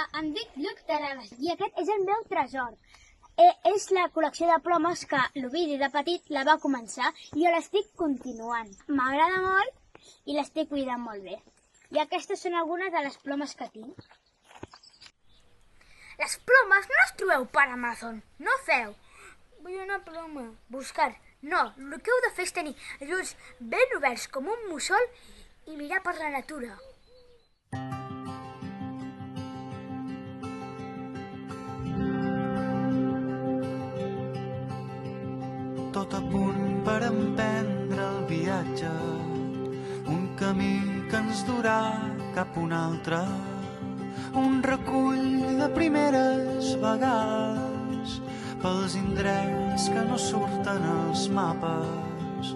Hola, em dic Lluc Terrades i aquest és el meu tresor. És la col·lecció de plomes que l'Ovidi de petit la va començar i jo l'estic continuant. M'agrada molt i l'estic cuidant molt bé. I aquestes són algunes de les plomes que tinc. Les plomes no les trobeu per Amazon, no feu. Vull una ploma, buscar. No, el que heu de fer és tenir els ulls ben oberts com un mussol i mirar per la natura. Tot a punt per emprendre el viatge, un camí que ens durà cap a un altre, un recull de primeres vegades pels indrets que no surten als mapes.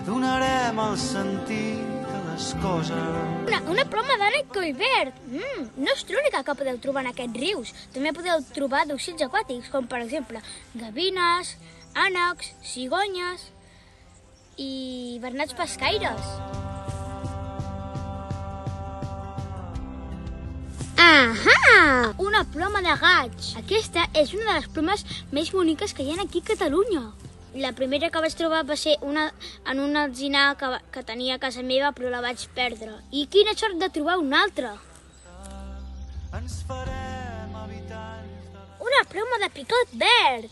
Donarem el sentit a les coses. Una ploma d'ànec collverd. No és l'única que podeu trobar en aquests rius. També podeu trobar d'ocells aquàtics, com per exemple gavines, ànecs, cigonyes i bernats pescaires. Ahà! Una ploma de gaig. Aquesta és una de les plomes més boniques que hi ha aquí a Catalunya. La primera que vaig trobar va ser en un alzinar que tenia a casa meva, però la vaig perdre. I quina sort de trobar una altra. Ens farem habitants de... Una ploma de picot verd.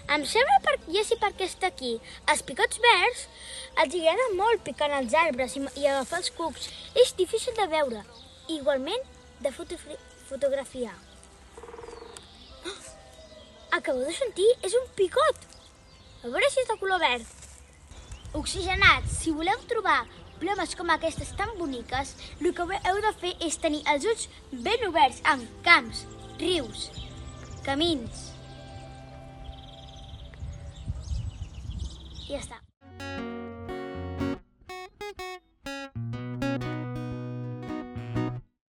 Em sembla, ja sé per què està aquí. Els picots verds els agrada molt picar els arbres i agafar els cucs. És difícil de veure. Igualment, de fotografiar. Acabeu de sentir? És un picot. A veure si és de color verd. Oxigenats, si voleu trobar plomes com aquestes tan boniques, el que heu de fer és tenir els ulls ben oberts en camps, rius, camins. I ja està.